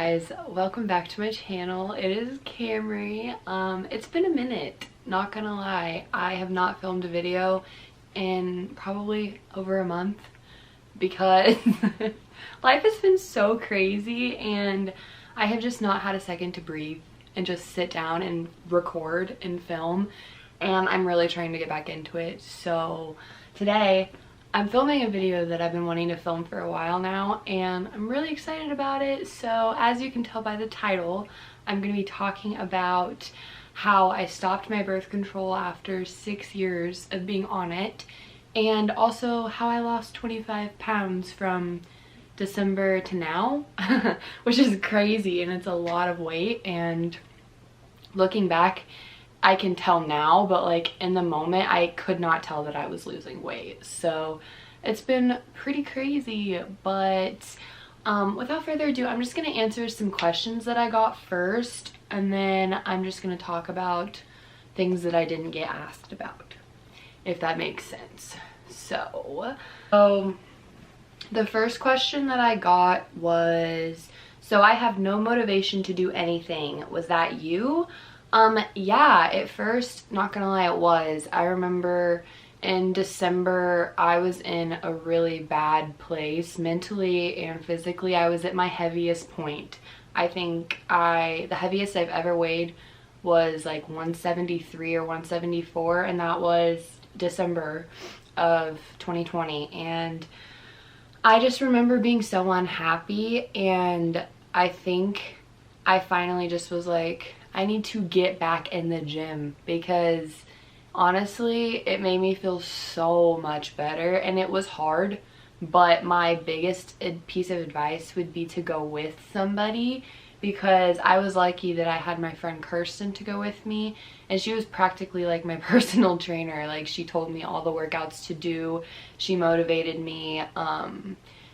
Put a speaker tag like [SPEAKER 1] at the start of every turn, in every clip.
[SPEAKER 1] guys, welcome back to my channel. It is Camry. It's been a minute, not gonna lie. I have not filmed a video in probably over a month because life has been so crazy and I have just not had a second to breathe and just sit down and record and film, and I'm really trying to get back into it. So today I'm filming a video that I've been wanting to film for a while now, and I'm really excited about it. So as you can tell by the title, I'm going to be talking about how I stopped my birth control after 6 years of being on it, and also how I lost 25 pounds from December to now, which is crazy and it's a lot of weight. And looking back, I can tell now, but like in the moment I could not tell that I was losing weight. So it's been pretty crazy, but without further ado, I'm just going to answer some questions that I got first, and then I'm just going to talk about things that I didn't get asked about, if that makes sense. So the first question that I got was, so I have no motivation to do anything. Was that you? Yeah, at first, not gonna lie, it was. I remember in December, I was in a really bad place mentally and physically. I was at my heaviest point. I think the heaviest I've ever weighed was like 173 or 174, and that was December of 2020. And I just remember being so unhappy, and I think I finally just was like, I need to get back in the gym, because honestly it made me feel so much better. And it was hard, but my biggest piece of advice would be to go with somebody, because I was lucky that I had my friend Kirsten to go with me, and she was practically like my personal trainer. Like, she told me all the workouts to do, she motivated me.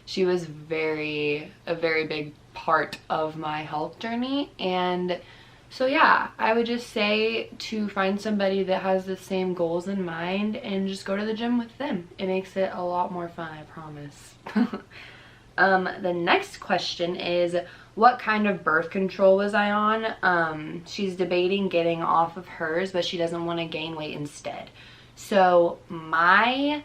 [SPEAKER 1] She was a very big part of my health journey. And so yeah, I would just say to find somebody that has the same goals in mind and just go to the gym with them. It makes it a lot more fun, I promise. The next question is, what kind of birth control was I on? She's debating getting off of hers, but she doesn't want to gain weight instead. So my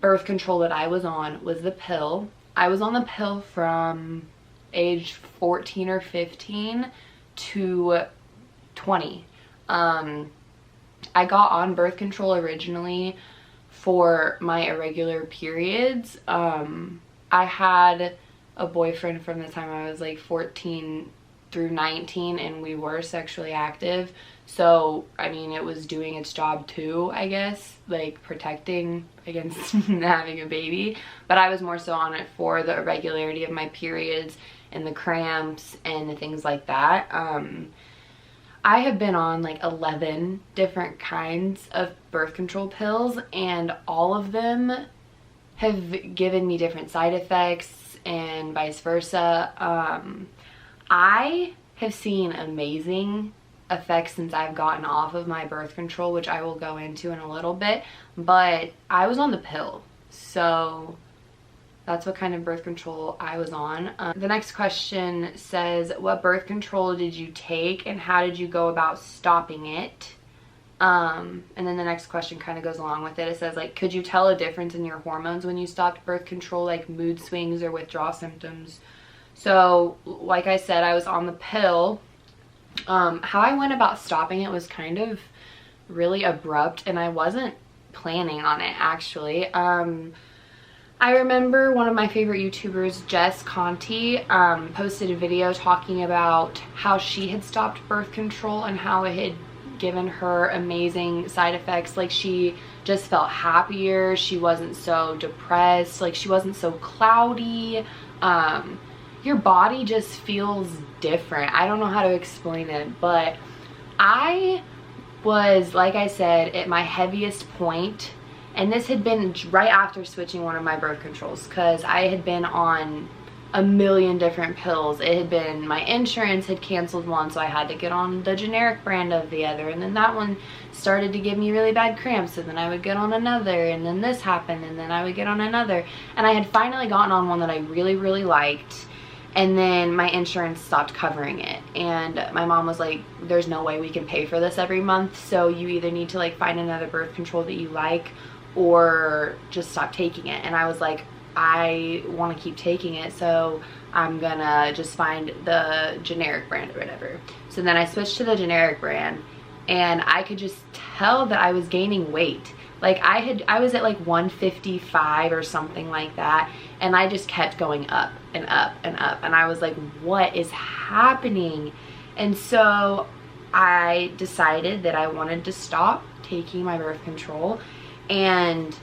[SPEAKER 1] birth control that I was on was the pill. I was on the pill from age 14 or 15 to 20. I got on birth control originally for my irregular periods. I had a boyfriend from the time I was like 14 through 19, and we were sexually active. So I mean, it was doing its job too, I guess, like protecting against having a baby. But I was more so on it for the irregularity of my periods and the cramps and the things like that. I have been on like 11 different kinds of birth control pills, and all of them have given me different side effects and vice versa. I have seen amazing effects since I've gotten off of my birth control, which I will go into in a little bit, but I was on the pill, so that's what kind of birth control I was on. The next question says, what birth control did you take and how did you go about stopping it? And then the next question kind of goes along with it. It says, like, could you tell a difference in your hormones when you stopped birth control, like mood swings or withdrawal symptoms? So like I said, I was on the pill. How I went about stopping it was kind of really abrupt, and I wasn't planning on it actually. I remember one of my favorite YouTubers, Jess Conti, posted a video talking about how she had stopped birth control and how it had given her amazing side effects. Like, she just felt happier, she wasn't so depressed, like she wasn't so cloudy. Your body just feels different. I don't know how to explain it, but I was, like I said, at my heaviest point. And this had been right after switching one of my birth controls, because I had been on a million different pills. It had been, my insurance had canceled one, so I had to get on the generic brand of the other, and then that one started to give me really bad cramps, and then I would get on another, and then this happened, and then I would get on another. And I had finally gotten on one that I really liked, and then my insurance stopped covering it, and my mom was like, there's no way we can pay for this every month, so you either need to like find another birth control that you like or just stop taking it. And I was like, I want to keep taking it, so I'm gonna just find the generic brand or whatever. So then I switched to the generic brand, and I could just tell that I was gaining weight. Like I was at like 155 or something like that, and I just kept going up and up and up, and I was like, what is happening? And so I decided that I wanted to stop taking my birth control, and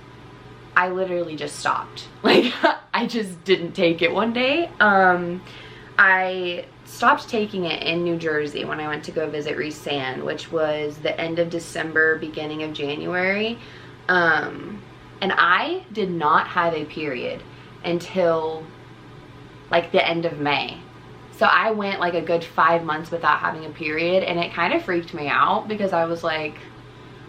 [SPEAKER 1] I literally just stopped. Like I just didn't take it one day. I stopped taking it in New Jersey when I went to go visit Resan, which was the end of December, beginning of January. And I did not have a period until like the end of May. So I went like a good 5 months without having a period, and it kind of freaked me out because I was like,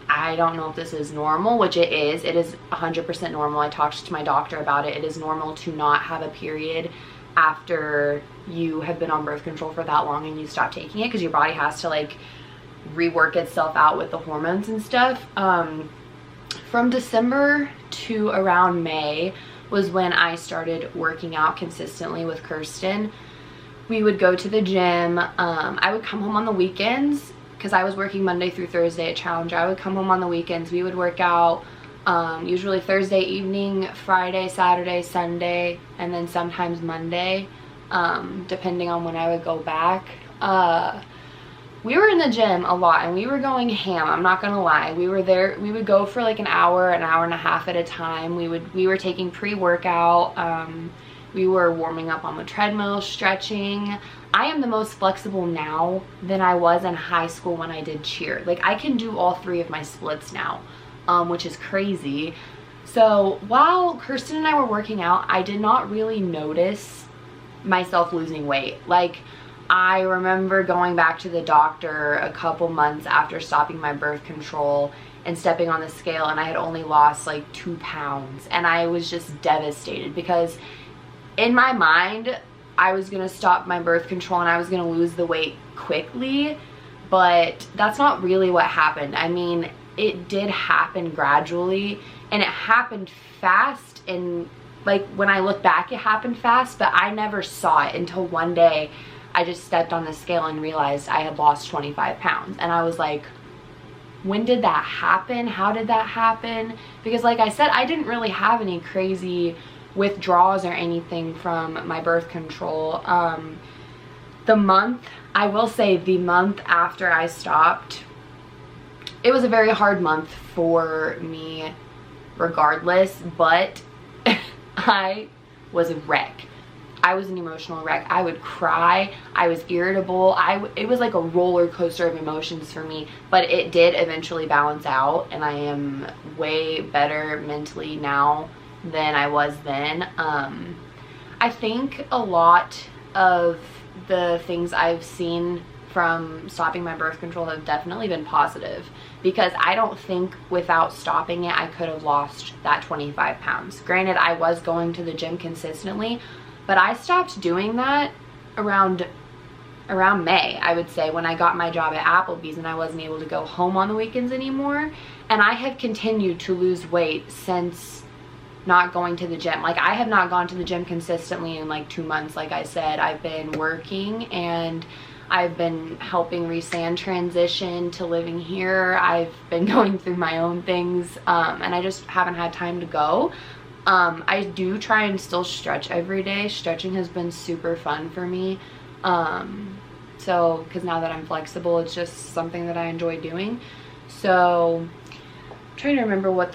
[SPEAKER 1] I don't know if this is normal, which it is. It is 100% normal. I talked to my doctor about it. It is normal to not have a period after you have been on birth control for that long and you stop taking it, because your body has to like rework itself out with the hormones and stuff. From December to around May was when I started working out consistently with Kirsten. We would go to the gym. I would come home on the weekends because I was working Monday through Thursday at Challenger. I would come home on the weekends. We would work out usually Thursday evening, Friday, Saturday, Sunday, and then sometimes Monday, depending on when I would go back. We were in the gym a lot, and we were going ham, I'm not gonna lie. We were there, we would go for like an hour and a half at a time. We were taking pre-workout, we were warming up on the treadmill, stretching. I am the most flexible now than I was in high school when I did cheer. Like I can do all 3 of my splits now, which is crazy. So while Kirsten and I were working out, I did not really notice myself losing weight. Like I remember going back to the doctor a couple months after stopping my birth control and stepping on the scale, and I had only lost like 2 pounds, and I was just devastated because in my mind I was gonna stop my birth control and I was gonna lose the weight quickly, but that's not really what happened. I mean, it did happen gradually, and it happened fast, and like when I look back it happened fast, but I never saw it until one day I just stepped on the scale and realized I had lost 25 pounds. And I was like, when did that happen? How did that happen? Because like I said, I didn't really have any crazy withdrawals or anything from my birth control. The month, I will say the month after I stopped, it was a very hard month for me regardless, but I was a wreck. I was an emotional wreck. I would cry. I was irritable. It was like a roller coaster of emotions for me, but it did eventually balance out, and I am way better mentally now than I was then. I think a lot of the things I've seen from stopping my birth control have definitely been positive, because I don't think without stopping it I could have lost that 25 pounds. Granted, I was going to the gym consistently, but I stopped doing that around May, I would say, when I got my job at Applebee's and I wasn't able to go home on the weekends anymore. And I have continued to lose weight since not going to the gym. Like I have not gone to the gym consistently in like 2 months. Like I said, I've been working and I've been helping Resan transition to living here. I've been going through my own things, and I just haven't had time to go. I do try and still stretch every day. Stretching has been super fun for me. So, because now that I'm flexible, it's just something that I enjoy doing. So, I'm trying to remember what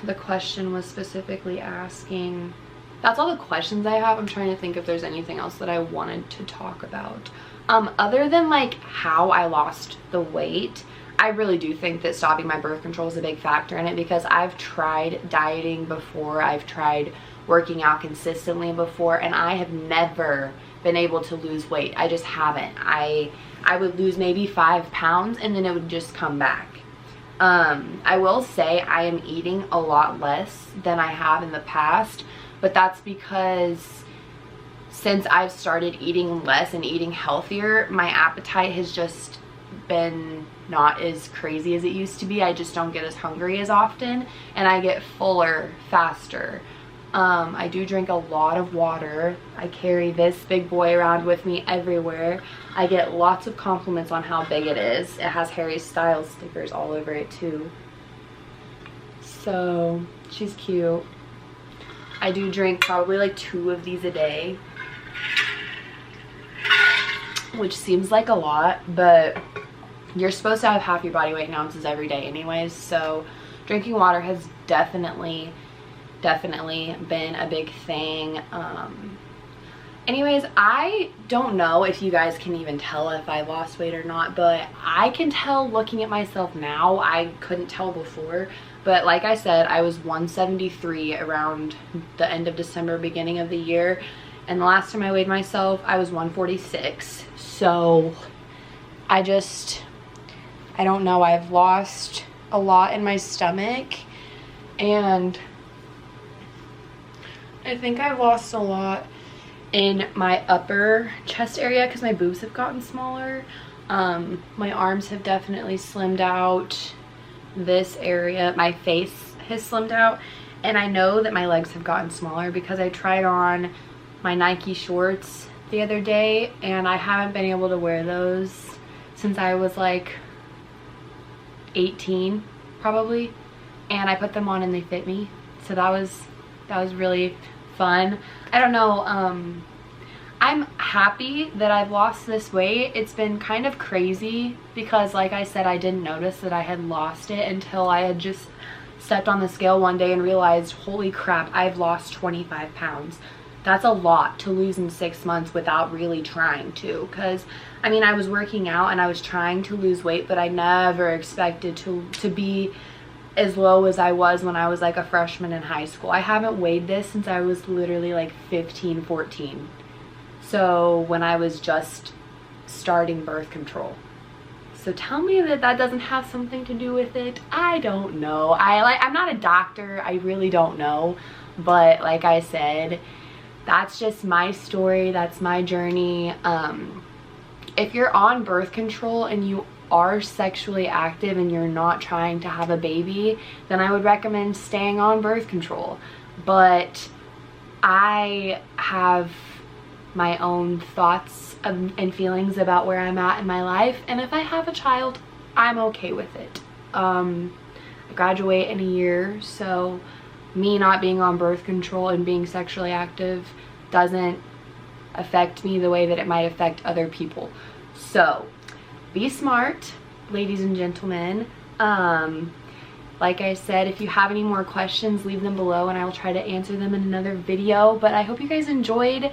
[SPEAKER 1] the question was specifically asking. That's all the questions I have. I'm trying to think if there's anything else that I wanted to talk about. Other than like how I lost the weight, I really do think that stopping my birth control is a big factor in it, because I've tried dieting before, I've tried working out consistently before, and I have never been able to lose weight. I just haven't. I would lose maybe 5 pounds and then it would just come back. I will say I am eating a lot less than I have in the past, but that's because since I've started eating less and eating healthier, my appetite has just been not as crazy as it used to be. I just don't get as hungry as often, and I get fuller faster. I do drink a lot of water. I carry this big boy around with me everywhere. I get lots of compliments on how big it is. It has Harry Styles stickers all over it too. So she's cute. I do drink probably like 2 of these a day, which seems like a lot, but you're supposed to have half your body weight in ounces every day anyways. So drinking water has definitely been a big thing. Anyways, I don't know if you guys can even tell if I lost weight or not, but I can tell looking at myself now. I couldn't tell before, but like I said, I was 173 around the end of December, beginning of the year, and the last time I weighed myself, I was 146. So I don't know, I've lost a lot in my stomach, and I think I've lost a lot in my upper chest area because my boobs have gotten smaller. My arms have definitely slimmed out. This area, my face has slimmed out, and I know that my legs have gotten smaller because I tried on my Nike shorts the other day, and I haven't been able to wear those since I was like 18 probably, and I put them on and they fit me, so that was really fun. I don't know, I'm happy that I've lost this weight. It's been kind of crazy because, like I said, I didn't notice that I had lost it until I had just stepped on the scale one day and realized, holy crap, I've lost 25 pounds. That's a lot to lose in 6 months without really trying to, because I mean, I was working out and I was trying to lose weight, but I never expected to be as low as I was when I was like a freshman in high school. I haven't weighed this since I was literally like 15, 14. So when I was just starting birth control. So tell me that that doesn't have something to do with it. I don't know. I'm not a doctor. I really don't know. But like I said, that's just my story. That's my journey. If you're on birth control and you are sexually active and you're not trying to have a baby, then I would recommend staying on birth control. But I have my own thoughts and feelings about where I'm at in my life, and if I have a child, I'm okay with it. I graduate in a year, so me not being on birth control and being sexually active doesn't affect me the way that it might affect other people. So be smart, ladies and gentlemen. Like I said, if you have any more questions, leave them below and I will try to answer them in another video. But I hope you guys enjoyed.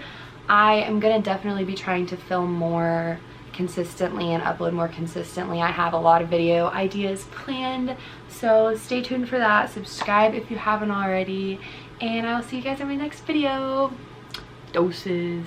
[SPEAKER 1] I am gonna definitely be trying to film more consistently and upload more consistently. I have a lot of video ideas planned, so stay tuned for that. Subscribe if you haven't already, and I'll see you guys in my next video. Doses.